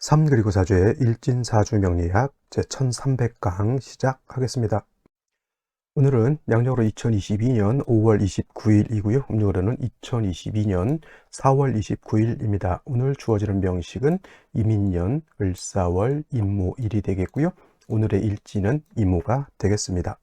3 그리고 4주의 일진사주명리학 제1300강 시작하겠습니다. 오늘은 양력으로 2022년 5월 29일이고요. 음력으로는 2022년 4월 29일입니다. 오늘 주어지는 명식은 이민년, 을사월, 임모일이 되겠고요. 오늘의 일진은 임오가 되겠습니다.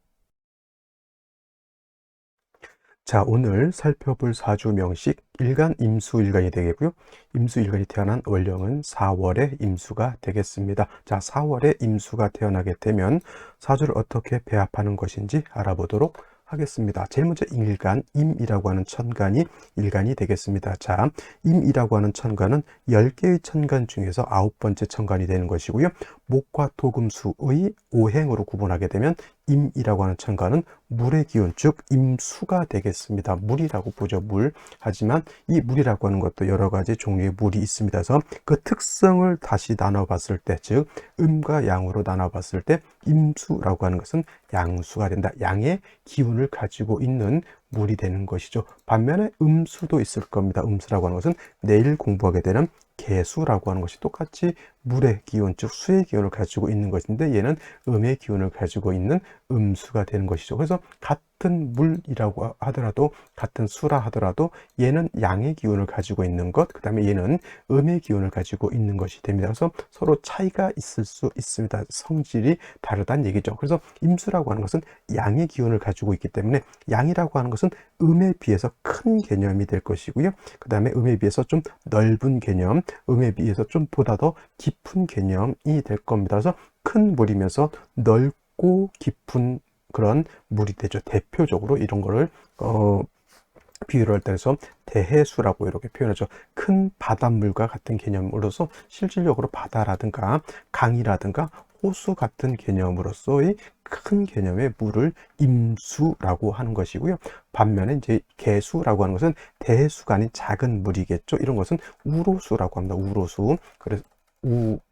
자, 오늘 살펴볼 사주 명식 일간 임수일간이 되겠고요. 임수일간이 태어난 월령은 4월에 임수가 되겠습니다. 자, 4월에 임수가 태어나게 되면 사주를 어떻게 배합하는 것인지 알아보도록 하겠습니다. 제일 먼저 일간, 임이라고 하는 천간이 일간이 되겠습니다. 자, 임이라고 하는 천간은 10개의 천간 중에서 9번째 천간이 되는 것이고요. 목과 토금수의 오행으로 구분하게 되면 임이라고 하는 천간은 물의 기운, 즉 임수가 되겠습니다. 물이라고 보죠, 물. 하지만 이 물이라고 하는 것도 여러 가지 종류의 물이 있습니다. 그래서 그 특성을 다시 나눠봤을 때, 즉 음과 양으로 나눠봤을 때 임수라고 하는 것은 양수가 된다. 양의 기운을 가지고 있는 물이 되는 것이죠. 반면에 음수도 있을 겁니다. 음수라고 하는 것은 내일 공부하게 되는 개수라고 하는 것이 똑같이 물의 기운, 즉 수의 기운을 가지고 있는 것인데 얘는 음의 기운을 가지고 있는 음수가 되는 것이죠. 그래서 같은 물이라고 하더라도, 같은 수라 하더라도 얘는 양의 기운을 가지고 있는 것, 그 다음에 얘는 음의 기운을 가지고 있는 것이 됩니다. 그래서 서로 차이가 있을 수 있습니다. 성질이 다르다는 얘기죠. 그래서 임수라고 하는 것은 양의 기운을 가지고 있기 때문에 양이라고 하는 것은 음에 비해서 큰 개념이 될 것이고요. 그 다음에 음에 비해서 좀 넓은 개념, 음에 비해서 좀 보다 더 깊은 개념이 될 겁니다. 그래서 큰 물이면서 넓고 깊은 그런 물이 되죠. 대표적으로 이런 거를 비유를 할 때에서 대해수라고 이렇게 표현하죠. 큰 바닷물과 같은 개념으로서 실질적으로 바다라든가 강이라든가 호수 같은 개념으로서의 큰 개념의 물을 임수라고 하는 것이고요. 반면에 이제 개수라고 하는 것은 대해수가 아닌 작은 물이겠죠. 이런 것은 우로수라고 합니다. 우로수. 그래서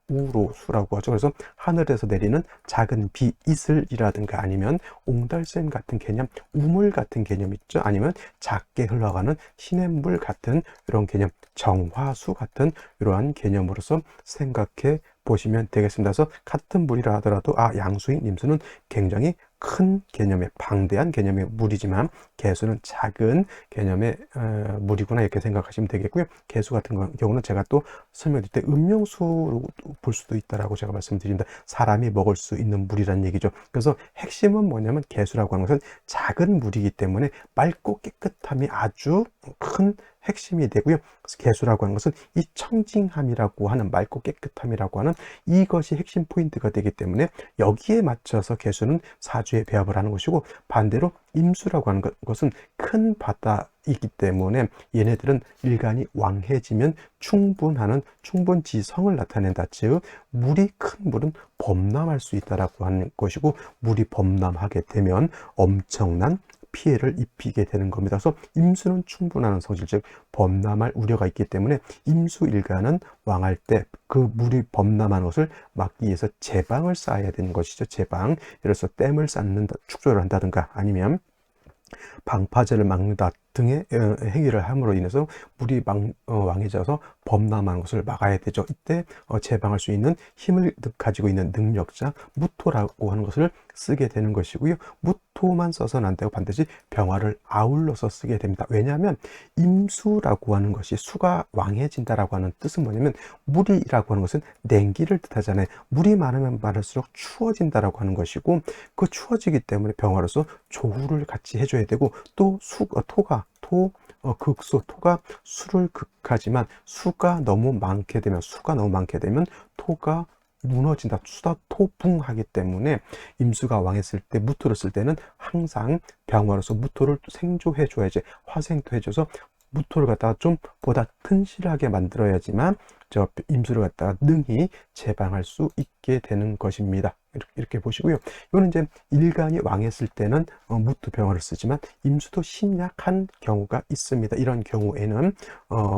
우로수라고 하죠. 그래서 하늘에서 내리는 작은 비, 이슬이라든가 아니면 옹달샘 같은 개념, 우물 같은 개념 있죠. 아니면 작게 흘러가는 시냇물 같은 이런 개념, 정화수 같은 이러한 개념으로서 생각해 보시면 되겠습니다. 그래서 같은 물이라 하더라도 양수인 임수는 굉장히 큰 개념의 방대한 개념의 물이지만 개수는 작은 개념의 물이구나 이렇게 생각하시면 되겠고요. 개수 같은 경우는 제가 또 설명드릴 때 음용수로 볼 수도 있다라고 제가 말씀드립니다. 사람이 먹을 수 있는 물이라는 얘기죠. 그래서 핵심은 뭐냐면 개수라고 하는 것은 작은 물이기 때문에 맑고 깨끗함이 아주 큰 핵심이 되고요. 개수라고 하는 것은 이 청징함이라고 하는 맑고 깨끗함이라고 하는 이것이 핵심 포인트가 되기 때문에 여기에 맞춰서 개수는 사주에 배합을 하는 것이고, 반대로 임수라고 하는 것은 큰 바다이기 때문에 얘네들은 일간이 왕해지면 충분하는 충분지성을 나타낸다. 즉 물이 큰 물은 범람할 수 있다라고 하는 것이고, 물이 범람하게 되면 엄청난 피해를 입히게 되는 겁니다. 그래서 임수는 충분한 성질, 즉 범람할 우려가 있기 때문에 임수일간은 왕할 때 그 물이 범람하는 것을 막기 위해서 제방을 쌓아야 되는 것이죠. 제방, 예를 들어서 댐을 쌓는다, 축조를 한다든가 아니면 방파제를 막는다 등의 행위를 함으로 인해서 물이 왕해져서 범람하는 것을 막아야 되죠. 이때 제방할 수 있는 힘을 가지고 있는 능력자 무토라고 하는 것을 쓰게 되는 것이고요. 무토만 써서는 안 되고 반드시 병화를 아울러서 쓰게 됩니다. 왜냐하면 임수라고 하는 것이 수가 왕해진다라고 하는 뜻은 뭐냐면, 물이라고 하는 것은 냉기를 뜻하잖아요. 물이 많으면 많을수록 추워진다라고 하는 것이고, 그 추워지기 때문에 병화로서 조후를 같이 해줘야 되고, 또 토가 수를 극하지만 수가 너무 많게 되면 토가 무너진다. 수다 토붕하기 때문에 임수가 왕했을 때, 무토를 쓸 때는 항상 병화로서 무토를 생조해 줘야지, 화생도 해줘서 무토를 갖다가 좀 보다 튼실하게 만들어야지만 저 임수를 갖다가 능히 제방할 수 있게 되는 것입니다. 이렇게 보시고요. 이거는 이제 일간이 왕했을 때는 무토 병화를 쓰지만 임수도 심약한 경우가 있습니다. 이런 경우에는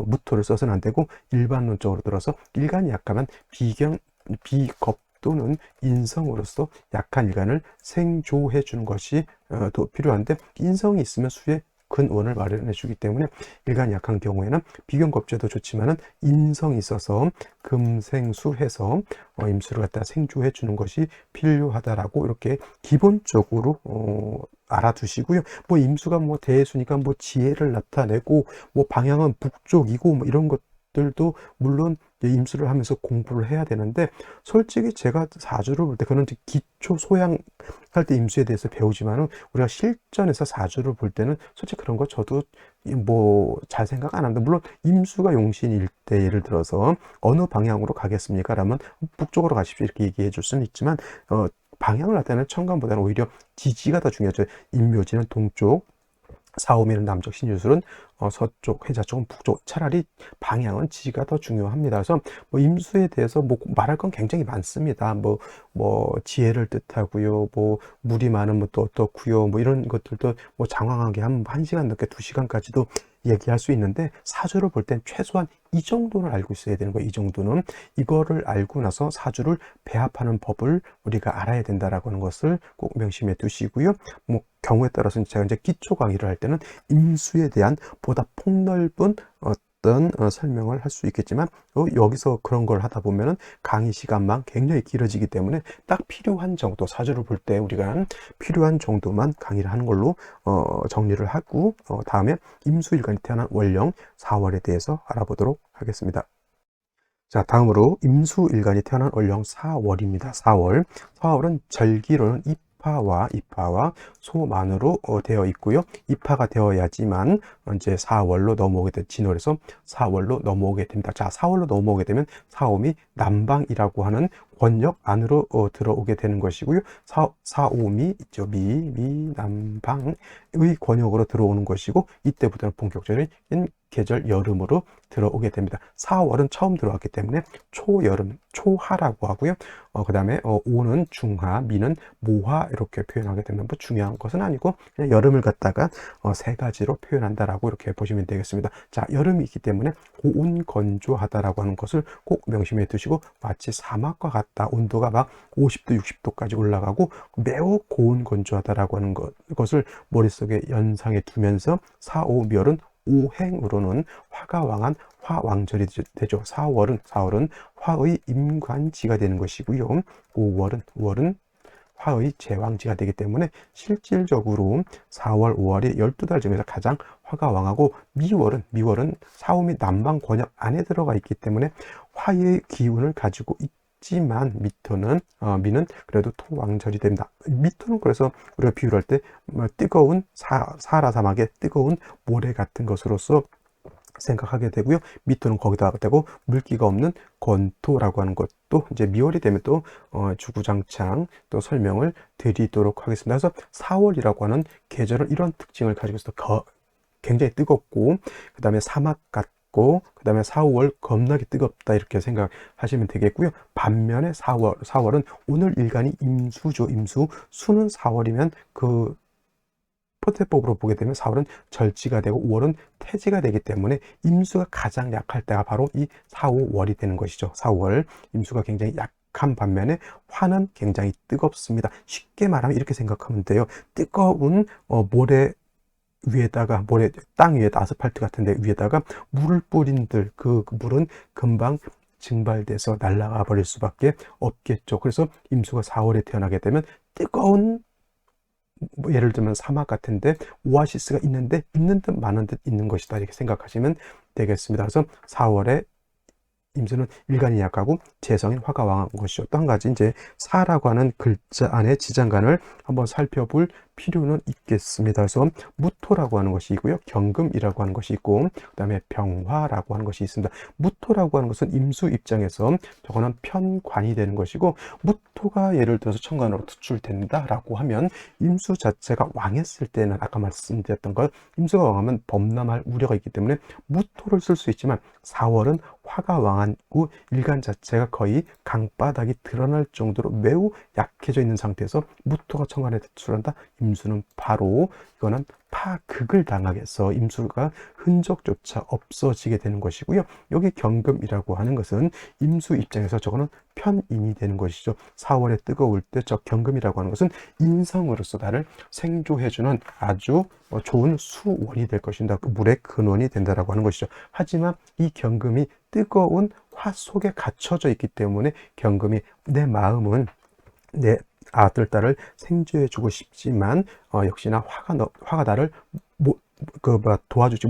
무토를 써서는 안 되고, 일반론적으로 들어서 일간이 약하면 비겁 또는 인성으로서 약한 일간을 생조해 주는 것이 더 필요한데, 인성이 있으면 수에 근원을 마련해 주기 때문에 일간이 약한 경우에는 비견겁제도 좋지만은 인성이 있어서 금생수해서 임수를 갖다 생주해 주는 것이 필요하다라고 이렇게 기본적으로 알아두시고요. 뭐 임수가 뭐 대수니까 뭐 지혜를 나타내고 뭐 방향은 북쪽이고 뭐 이런 것들도 물론 임수를 하면서 공부를 해야 되는데, 솔직히 제가 사주를 볼 때 그런 기초 소양 할 때 임수에 대해서 배우지만은 우리가 실전에서 사주를 볼 때는 솔직히 그런 거 저도 뭐 잘 생각 안 합니다. 물론 임수가 용신일 때 예를 들어서 어느 방향으로 가겠습니까? 라면 북쪽으로 가십시오 이렇게 얘기해 줄 수는 있지만 방향을 나타내는 천간보다는 오히려 지지가 더 중요하죠. 임묘지는 동쪽, 사오미는 남쪽, 신유술은 서쪽, 해자 쪽은 북쪽. 차라리 방향은 지지가 더 중요합니다. 그래서 뭐 임수에 대해서 뭐 말할 건 굉장히 많습니다. 뭐 지혜를 뜻하고요. 뭐 물이 많으면 또 어떻고요. 뭐 이런 것들도 뭐 장황하게 한 1시간 넘게 2시간까지도 얘기할 수 있는데, 사주를 볼 땐 최소한 이 정도는 알고 있어야 되는 거예요. 이 정도는. 이거를 알고 나서 사주를 배합하는 법을 우리가 알아야 된다라고 하는 것을 꼭 명심해 두시고요. 뭐 경우에 따라서는 제가 이제 기초 강의를 할 때는 임수에 대한 보다 폭넓은 어떤 설명을 할 수 있겠지만 여기서 그런 걸 하다 보면은 강의 시간만 굉장히 길어지기 때문에 딱 필요한 정도, 사주를 볼 때 우리가 필요한 정도만 강의를 하는 걸로 정리를 하고 다음에 임수일간이 태어난 월령 4월에 대해서 알아보도록 하겠습니다. 자, 다음으로 임수일간이 태어난 월령 4월입니다. 4월은 절기로는 입하와 소만으로 되어 있고요. 입하가 되어야지만 이제 4월로 넘어오게 된 진월에서 4월로 넘어오게 됩니다. 자, 4월로 넘어오게 되면 사오미 남방이라고 하는 권역 안으로 들어오게 되는 것이고요. 사오미 있죠. 남방의 권역으로 들어오는 것이고, 이때부터는 본격적인 계절 여름으로 들어오게 됩니다. 4월은 처음 들어왔기 때문에 초여름, 초하라고 하고요. 그 다음에 오는 중하, 미는 모하 이렇게 표현하게 되면 뭐 중요한 것은 아니고 그냥 여름을 갖다가 세 가지로 표현한다라고 이렇게 보시면 되겠습니다. 자, 여름이 있기 때문에 고온 건조하다라고 하는 것을 꼭 명심해 두시고, 마치 사막과 같다. 온도가 막 50도, 60도까지 올라가고 매우 고온 건조하다라고 하는 것을 머릿속에 연상해 두면서 4, 5멸은 오행으로는 화가 왕한 화왕절이 되죠. 4월은 화의 임관지가 되는 것이고요. 5월은 화의 제왕지가 되기 때문에 실질적으로 4월, 5월이 12달 중에서 가장 화가 왕하고, 미월은 사오미 남방 권역 안에 들어가 있기 때문에 화의 기운을 가지고 있지만 미는 그래도 토왕절이 됩니다. 미토는 그래서 우리가 비유를 할 때 뜨거운 사하라 사막의 뜨거운 모래 같은 것으로서 생각하게 되고요. 미토는 거기다가 되고 물기가 없는 건토라고 하는 것도 이제 미월이 되면 또 주구장창 또 설명을 드리도록 하겠습니다. 그래서 4월이라고 하는 계절은 이런 특징을 가지고 있어서 굉장히 뜨겁고, 그 다음에 사막 같고, 그 다음에 4, 5월 겁나게 뜨겁다 이렇게 생각하시면 되겠고요. 반면에 4월은 오늘 일간이 임수죠. 수는 4월이면 그 포태법으로 보게 되면 4월은 절지가 되고 5월은 태지가 되기 때문에 임수가 가장 약할 때가 바로 이 4, 5월이 되는 것이죠. 4, 5월 임수가 굉장히 약한 반면에 화는 굉장히 뜨겁습니다. 쉽게 말하면 이렇게 생각하면 돼요. 뜨거운 모래 위에다가 땅 위에다 아스팔트 같은 데 위에다가 물을 뿌린들 그 물은 금방 증발돼서 날아가 버릴 수밖에 없겠죠. 그래서 임수가 4월에 태어나게 되면 뜨거운, 뭐 예를 들면 사막 같은데 오아시스가 있는데 있는 듯 많은 듯 있는 것이다 이렇게 생각하시면 되겠습니다. 그래서 4월에 임수는 일간이 약하고 재성인 화가 왕한 것이죠. 또 한 가지 이제 사라고 하는 글자 안에 지장간을 한번 살펴볼 필요는 있겠습니다. 그래서 무토라고 하는 것이 있고요. 경금이라고 하는 것이 있고, 그 다음에 병화라고 하는 것이 있습니다. 무토라고 하는 것은 임수 입장에서 저거는 편관이 되는 것이고, 무토가 예를 들어서 천간으로 투출된다라고 하면 임수 자체가 왕했을 때는 아까 말씀드렸던 것, 임수가 왕하면 범람할 우려가 있기 때문에 무토를 쓸 수 있지만 4월은 화가 왕하고 일간 자체가 거의 강바닥이 드러날 정도로 매우 약해져 있는 상태에서 무토가 천간에 투출한다? 임수는 파로, 이거는 파극을 당하겠어 임수가 흔적조차 없어지게 되는 것이고요. 여기 경금이라고 하는 것은 임수 입장에서 저거는 편인이 되는 것이죠. 4월에 뜨거울 때 저 경금이라고 하는 것은 인성으로서 나를 생조해주는 아주 좋은 수원이 될 것인가, 물의 근원이 된다라고 하는 것이죠. 하지만 이 경금이 뜨거운 화 속에 갇혀져 있기 때문에 경금이 내 마음은 내 아들, 딸을 생조해주고 싶지만 역시나 화가 나를 도와주지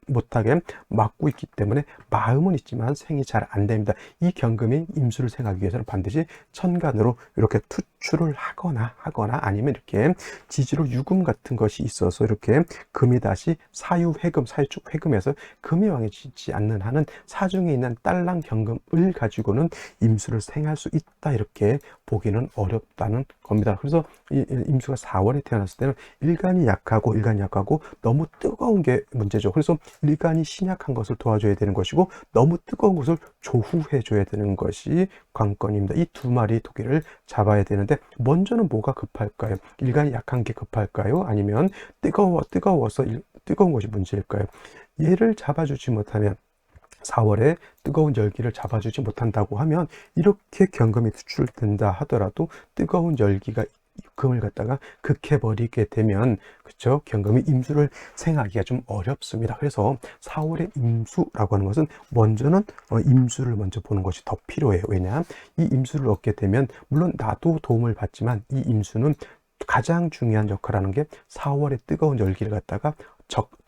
못하게 막고 있기 때문에 마음은 있지만 생이 잘 안 됩니다. 이 경금이 임수를 생하기 위해서는 반드시 천간으로 이렇게 투출을 하거나 아니면 이렇게 지지로 유금 같은 것이 있어서 이렇게 금이 다시 사유회금, 사유축 회금에서 금이 왕해지지 않는 한은 사중에 있는 딸랑 경금을 가지고는 임수를 생할 수 있다, 이렇게 보기는 어렵다는 겁니다. 그래서 임수가 4월에 태어났을 때는 일간이 약하고 너무 뜨거운 게 문제죠. 그래서 일간이 신약한 것을 도와줘야 되는 것이고 너무 뜨거운 것을 조후해 줘야 되는 것이 관건입니다. 이 두 마리 토끼를 잡아야 되는데 먼저는 뭐가 급할까요? 일간이 약한 게 급할까요? 아니면 뜨거워서 뜨거운 것이 문제일까요? 얘를 잡아주지 못하면 4월에 뜨거운 열기를 잡아주지 못한다고 하면 이렇게 경금이 투출된다 하더라도 뜨거운 열기가 금을 갖다가 극해버리게 되면, 그쵸, 경금이 임수를 생하기가 좀 어렵습니다. 그래서 4월의 임수라고 하는 것은 먼저는 임수를 먼저 보는 것이 더 필요해요. 왜냐, 이 임수를 얻게 되면 물론 나도 도움을 받지만 이 임수는 가장 중요한 역할을 하는 게 4월의 뜨거운 열기를 갖다가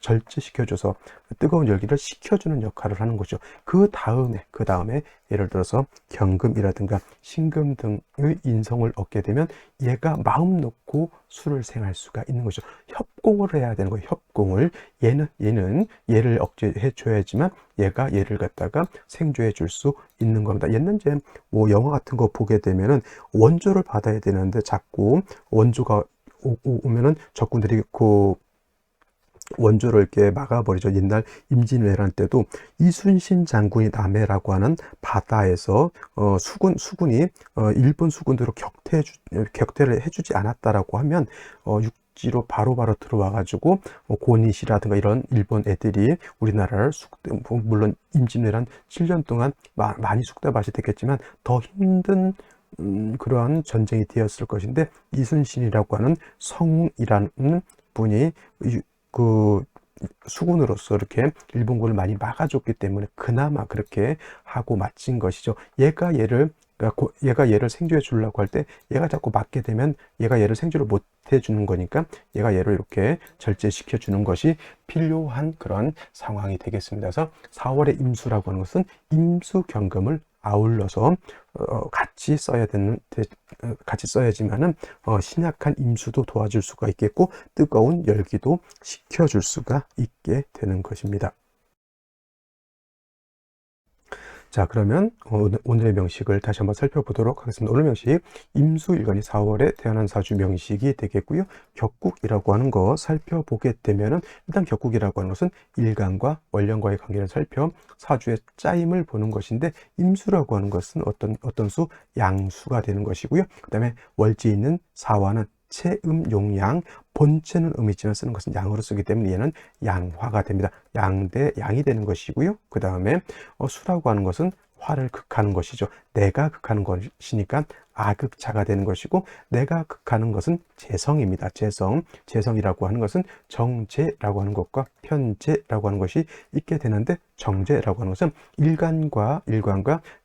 절제시켜줘서 뜨거운 열기를 식혀주는 역할을 하는 거죠. 그 다음에 예를 들어서 경금이라든가 신금 등의 인성을 얻게 되면 얘가 마음 놓고 수를 생할 수가 있는 거죠. 협공을 해야 되는 거예요. 협공을. 얘는 얘를 억제해 줘야지만 얘가 얘를 갖다가 생조해 줄 수 있는 겁니다. 옛날 이제 뭐 영화 같은 거 보게 되면은 원조를 받아야 되는데 자꾸 원조가 오면은 적군들이 그 원조를 이렇게 막아버리죠. 옛날 임진왜란 때도 이순신 장군이 남해라고 하는 바다에서 수군이 일본 수군대로 격퇴를 해주지 않았다라고 하면 육지로 바로바로 들어와가지고 고니시라든가 이런 일본 애들이 우리나라를 물론 임진왜란 7년 동안 많이 숙대밭이 됐겠지만 더 힘든 그러한 전쟁이 되었을 것인데, 이순신이라고 하는 성이라는 분이 그 수군으로서 이렇게 일본군을 많이 막아줬기 때문에 그나마 그렇게 하고 마친 것이죠. 얘가 얘를 생조해 주려고 할 때 얘가 자꾸 막게 되면 얘가 얘를 생조를 못 해주는 거니까 얘가 얘를 이렇게 절제시켜 주는 것이 필요한 그런 상황이 되겠습니다. 그래서 4월의 임수라고 하는 것은 임수 경금을 아울러서 같이 써야지만은 신약한 임수도 도와줄 수가 있겠고 뜨거운 열기도 식혀줄 수가 있게 되는 것입니다. 자, 그러면 오늘의 명식을 다시 한번 살펴보도록 하겠습니다. 오늘 명식, 임수일간이 4월에 태어난 사주 명식이 되겠고요. 격국이라고 하는 거 살펴보게 되면은 일단 격국이라고 하는 것은 일간과 원령과의 관계를 살펴 사주의 짜임을 보는 것인데, 임수라고 하는 것은 어떤 수? 양수가 되는 것이고요. 그 다음에 월지에 있는 사화는 체음 용양, 본체는 음이지만 쓰는 것은 양으로 쓰기 때문에 얘는 양화가 됩니다. 양대 양이 되는 것이고요. 그 다음에 수라고 하는 것은 화를 극하는 것이죠. 내가 극하는 것이니까 아극자가 되는 것이고, 내가 극하는 것은 재성입니다. 재성이라고 하는 것은 정제라고 하는 것과 편제라고 하는 것이 있게 되는데, 정제라고 하는 것은 일간과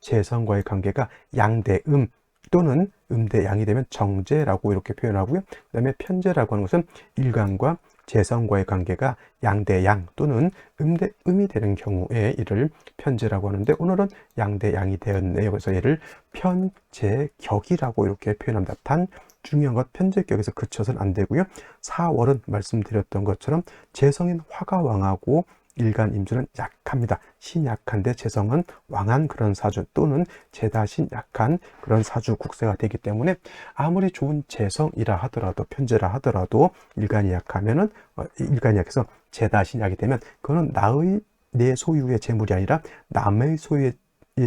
재성과의 관계가 양대음 또는 음대 양이 되면 정제라고 이렇게 표현하고요. 그 다음에 편제라고 하는 것은 일간과 재성과의 관계가 양대 양 또는 음대 음이 되는 경우에 이를 편제라고 하는데, 오늘은 양대 양이 되었네요. 그래서 얘를 편제격이라고 이렇게 표현합니다. 단 중요한 것, 편제격에서 그쳐서는 안 되고요. 4월은 말씀드렸던 것처럼 재성인 화가 왕하고 일간 임수는 약합니다. 신약한데 재성은 왕한 그런 사주 또는 재다신 약한 그런 사주 국세가 되기 때문에 아무리 좋은 재성이라 하더라도, 편제라 하더라도 일간이 약하면은 일간이 약해서 재다신 약이 되면 그거는 내 소유의 재물이 아니라 남의 소유의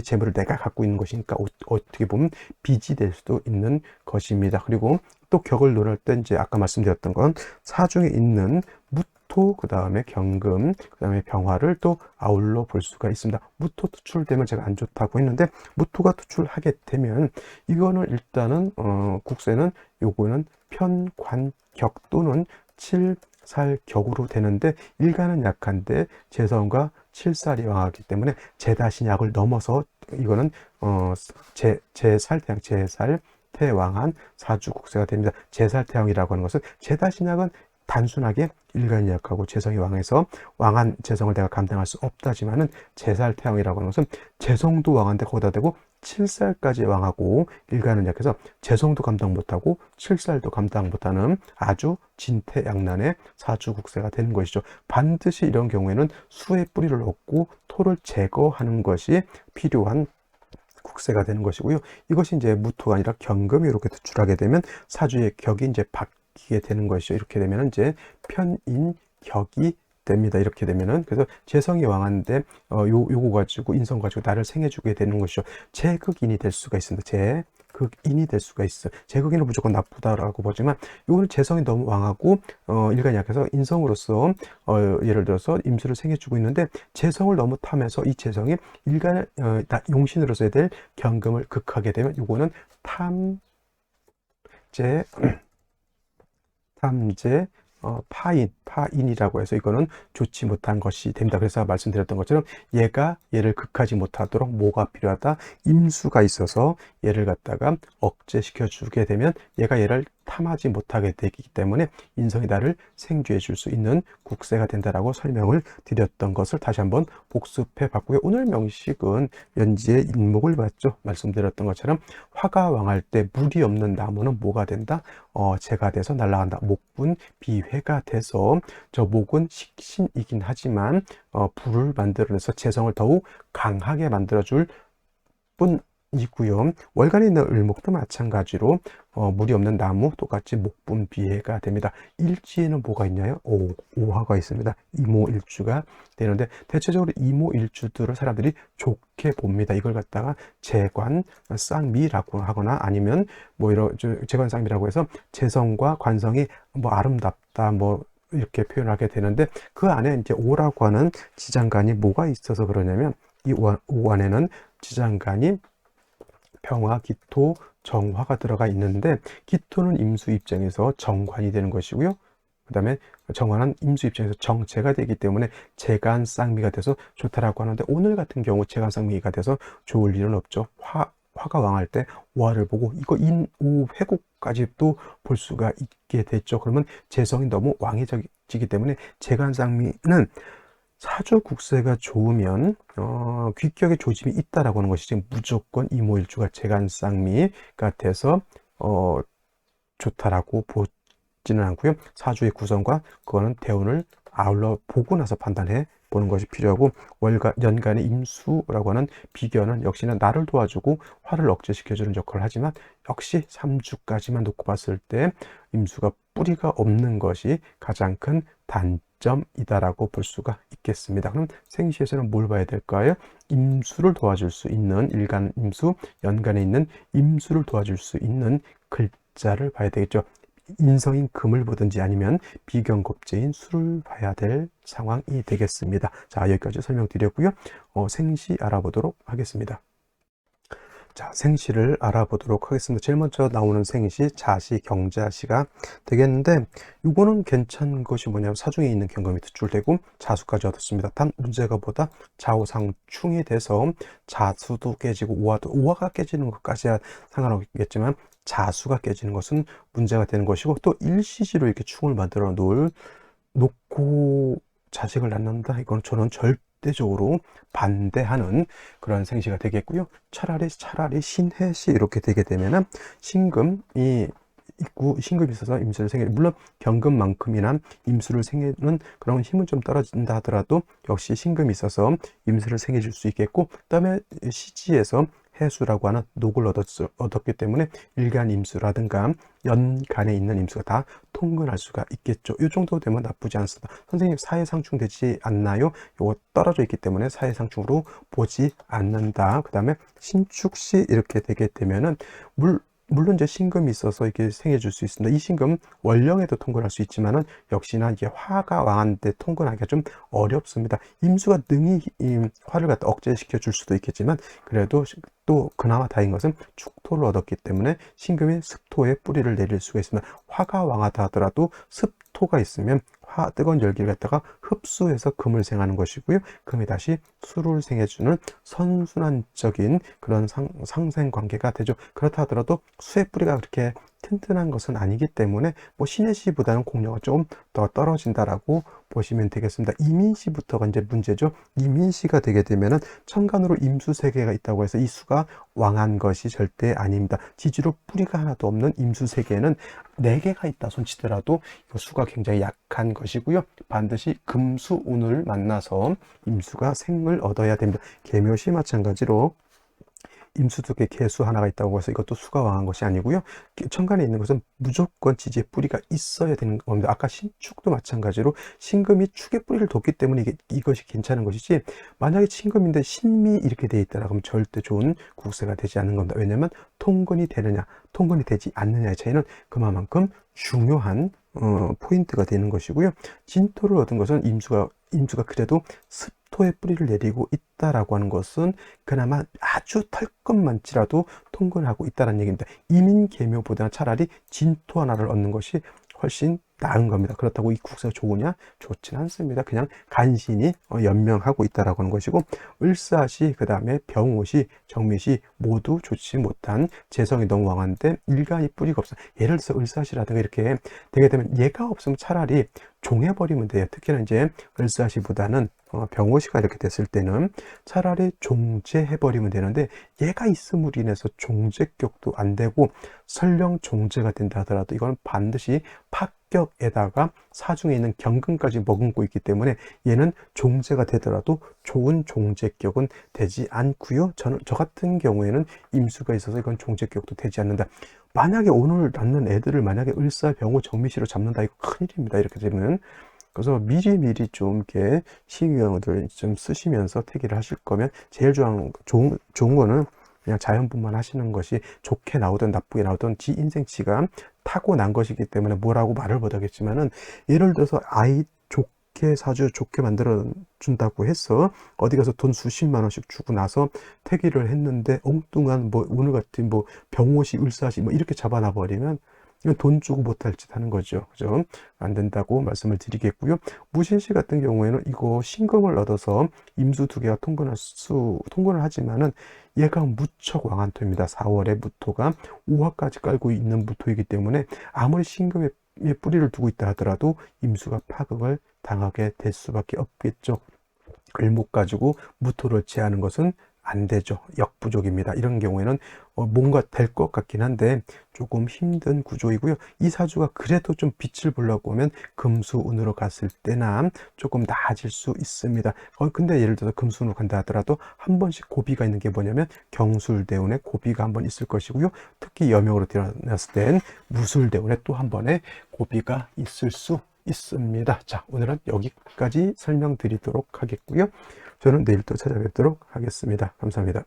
재물을 내가 갖고 있는 것이니까 어떻게 보면 빚이 될 수도 있는 것입니다. 그리고 또 격을 논할 때 이제 아까 말씀드렸던 건 사중에 있는 무토, 그 다음에 경금, 그 다음에 병화를 또 아울러 볼 수가 있습니다. 무토 투출되면 제가 안 좋다고 했는데, 무토가 투출하게 되면 이거는 일단은 국세는 요거는 편관격 또는 칠살격으로 되는데, 일간은 약한데 재성과 칠살이 왕하기 때문에 제다신약을 넘어서 이거는 제살태양, 제살태왕한 사주국세가 됩니다. 제살태왕이라고 하는 것은 제다신약은 단순하게 일간이 약하고 재성이 왕해서 왕한 재성을 내가 감당할 수 없다지만은 제살태왕이라고 하는 것은 재성도 왕한데 거기다 대고 칠살까지 왕하고 일간은 약해서 재성도 감당 못하고 칠살도 감당 못하는 아주 진퇴양난의 사주국세가 되는 것이죠. 반드시 이런 경우에는 수의 뿌리를 얻고 토를 제거하는 것이 필요한 국세가 되는 것이고요. 이것이 이제 무토가 아니라 경금이 이렇게 투출하게 되면 사주의 격이 이제 바뀌게 되는 것이죠. 이렇게 되면 이제 편인격이 됩니다. 이렇게 되면은. 그래서 재성이 왕한데 요거 가지고 인성 가지고 나를 생해주게 되는 것이죠. 제극인이 될 수가 있습니다. 제극인이 될 수가 있어요. 제극인은 무조건 나쁘다라고 보지만 요거는 재성이 너무 왕하고 일간이 약해서 인성으로서 예를 들어서 임수를 생해주고 있는데 재성을 너무 탐해서 이 재성이 일간을 용신으로서 될 경금을 극하게 되면 요거는 탐재 파인이라고 해서 이거는 좋지 못한 것이 됩니다. 그래서 말씀드렸던 것처럼 얘를 극하지 못하도록 뭐가 필요하다? 임수가 있어서 얘를 갖다가 억제시켜 주게 되면 얘를 탐하지 못하게 되기 때문에 인성이 나를 생주해 줄 수 있는 국세가 된다라고 설명을 드렸던 것을 다시 한번 복습해 봤고요. 오늘 명식은 연지의 인목을 봤죠. 말씀드렸던 것처럼 화가 왕할 때 물이 없는 나무는 뭐가 된다? 재가 돼서 날아간다. 목분 비회가 돼서 저 목은 식신이긴 하지만 불을 만들어내서 재성을 더욱 강하게 만들어줄 뿐이고요. 월간에 있는 을목도 마찬가지로 물이 없는 나무 똑같이 목분비해가 됩니다. 일지에는 뭐가 있냐요? 오화가 있습니다. 이모일주가 되는데 대체적으로 이모일주들을 사람들이 좋게 봅니다. 이걸 갖다가 재관 쌍미라고 하거나 아니면 뭐 이런 재관 쌍미라고 해서 재성과 관성이 뭐 아름답다 뭐 이렇게 표현하게 되는데 그 안에 이제 오라고 하는 지장간이 뭐가 있어서 그러냐면 이 오 안에는 지장간이 병화, 기토, 정화가 들어가 있는데 기토는 임수 입장에서 정관이 되는 것이고요. 그 다음에 정화는 임수 입장에서 정제가 되기 때문에 재간 쌍미가 돼서 좋다라고 하는데 오늘 같은 경우 재간 쌍미가 돼서 좋을 일은 없죠. 화가 왕할 때 와를 보고 이거 인오 회국까지도 볼 수가 있게 됐죠. 그러면 재성이 너무 왕해지기 때문에 재간 쌍미는 사주 국세가 좋으면 귀격의 조짐이 있다라고 하는 것이 지금 무조건 이모일주가 재간쌍미가 돼서 좋다라고 보지는 않고요. 사주의 구성과 그거는 대운을 아울러 보고 나서 판단해 보는 것이 필요하고 연간의 임수라고 하는 비견은 역시나 나를 도와주고 화를 억제시켜주는 역할을 하지만 역시 3주까지만 놓고 봤을 때 임수가 뿌리가 없는 것이 가장 큰 단점이다라고 볼 수가 있겠습니다. 그럼 생시에서는 뭘 봐야 될까요? 임수를 도와줄 수 있는 일간 임수, 연간에 있는 임수를 도와줄 수 있는 글자를 봐야 되겠죠. 인성인 금을 보든지 아니면 비경겁제인 수를 봐야 될 상황이 되겠습니다. 자, 여기까지 설명드렸고요. 생시 알아보도록 하겠습니다. 자, 생시를 알아보도록 하겠습니다. 제일 먼저 나오는 생시, 자시, 경자시가 되겠는데 이거는 괜찮은 것이 뭐냐면 사중에 있는 경금이 투출되고 자수까지 얻었습니다. 단 문제가 보다 좌우상충이 돼서 자수도 깨지고 오화가 깨지는 것까지야 상관없겠지만 자수가 깨지는 것은 문제가 되는 것이고 또 일시지로 이렇게 충을 만들어 놓고 자식을 낳는다. 이건 저는 절대적으로 반대하는 그런 생시가 되겠고요. 차라리 신해시 이렇게 되게 되면은 신금이 있어서 임수를 생겨 물론 경금만큼이나 임수를 생기는 그런 힘은 좀 떨어진다 하더라도 역시 신금이 있어서 임수를 생겨줄 수 있겠고 그다음에 시지에서 해수라고 하는 녹을 얻었기 때문에 일간 임수라든가 연간에 있는 임수가 다 통근할 수가 있겠죠. 이 정도 되면 나쁘지 않습니다. 선생님 사해상충 되지 않나요? 이거 떨어져 있기 때문에 사해상충으로 보지 않는다. 그 다음에 신축시 이렇게 되게 되면은 물론 이제 신금이 있어서 이렇게 생겨줄 수 있습니다. 이 신금 월령에도 통근할 수 있지만은 역시나 이게 화가 왕한데 통근하기가 좀 어렵습니다. 임수가 능히 이 화를 갖다 억제시켜 줄 수도 있겠지만 그래도 또 그나마 다행인 것은 축토를 얻었기 때문에 신금이 습토에 뿌리를 내릴 수가 있습니다. 화가 왕하다 하더라도 습토가 있으면 뜨거운 열기를 갖다가 흡수해서 금을 생하는 것이고요. 금이 다시 수를 생해주는 선순환적인 그런 상생 관계가 되죠. 그렇다 하더라도 수의 뿌리가 그렇게 튼튼한 것은 아니기 때문에 뭐 신해시보다는 공력가 조금 더 떨어진다라고 보시면 되겠습니다. 이민시부터가 이제 문제죠. 이민시가 되게 되면은 천간으로 임수 세 개가 있다고 해서 이 수가 왕한 것이 절대 아닙니다. 지지로 뿌리가 하나도 없는 임수 세 개는 네 개가 있다 손치더라도 이 수가 굉장히 약한 것이고요. 반드시 금수운을 만나서 임수가 생을 얻어야 됩니다. 계묘시 마찬가지로 임수 두 개, 개수 하나가 있다고 해서 이것도 수가 왕한 것이 아니고요. 천간에 있는 것은 무조건 지지에 뿌리가 있어야 되는 겁니다. 아까 신축도 마찬가지로 신금이 축에 뿌리를 뒀기 때문에 이것이 괜찮은 것이지, 만약에 신금인데 신미 이렇게 돼 있다라 그러면 절대 좋은 국세가 되지 않는 겁니다. 왜냐하면 통근이 되느냐, 통근이 되지 않느냐의 차이는 그만큼 중요한 포인트가 되는 것이고요. 진토를 얻은 것은 임수가 그래도 습토에 뿌리를 내리고 있다라고 하는 것은 그나마 아주 털것만치라도 통근하고 있다는 얘기입니다. 이민계묘보다 차라리 진토 하나를 얻는 것이 훨씬 나은 겁니다. 그렇다고 이 국세가 좋으냐? 좋지는 않습니다. 그냥 간신히 연명하고 있다라고 하는 것이고, 을사시, 그 다음에 병오시, 정미시 모두 좋지 못한 재성이 너무 왕한데 일간이 뿌리가 없어. 예를 들어서 을사시라든가 이렇게 되게 되면 얘가 없으면 차라리 종해버리면 돼요. 특히나 이제 을사시보다는 병오시가 이렇게 됐을 때는 차라리 종제해버리면 되는데, 얘가 있음으로 인해서 종제격도 안 되고 설령 종제가 된다 하더라도 이건 반드시 합격에다가 사중에 있는 경금까지 머금고 있기 때문에 얘는 종제가 되더라도 좋은 종제격은 되지 않고요. 저 같은 경우에는 임수가 있어서 이건 종제격도 되지 않는다. 만약에 오늘 낳는 애들을 만약에 을사, 병호, 정미시로 잡는다, 이거 큰일입니다. 이렇게 되면. 그래서 미리미리 좀 이렇게 시경들 좀 쓰시면서 태기를 하실 거면 제일 좋은 거는 그냥 자연분만 하시는 것이, 좋게 나오든 나쁘게 나오든 지 인생치가 타고난 것이기 때문에 뭐라고 말을 못하겠지만은, 예를 들어서 아이 좋게 사주 좋게 만들어 준다고 해서 어디 가서 돈 수십만 원씩 주고 나서 태기를 했는데 엉뚱한 뭐 오늘 같은 뭐 병호시, 을사시 뭐 이렇게 잡아놔 버리면 이건 돈 주고 못할 짓 하는 거죠. 그죠? 안 된다고 말씀을 드리겠고요. 무신시 같은 경우에는 이거 신금을 얻어서 임수 두 개가 통근을 하지만은 얘가 무척 왕한토입니다. 4월에 무토가 5화까지 깔고 있는 무토이기 때문에 아무리 신금에 뿌리를 두고 있다 하더라도 임수가 파극을 당하게 될 수밖에 없겠죠. 을목 가지고 무토를 제하는 것은 안 되죠. 역부족입니다. 이런 경우에는 뭔가 될 것 같긴 한데 조금 힘든 구조이고요. 이 사주가 그래도 좀 빛을 보려고 하면 금수운으로 갔을 때나 조금 나아질 수 있습니다. 근데 예를 들어서 금수운으로 간다 하더라도 한 번씩 고비가 있는 게 뭐냐면 경술대운에 고비가 한 번 있을 것이고요. 특히 여명으로 태어났을 땐 무술대운에 또 한 번의 고비가 있을 수 있습니다. 자, 오늘은 여기까지 설명드리도록 하겠고요. 저는 내일 또 찾아뵙도록 하겠습니다. 감사합니다.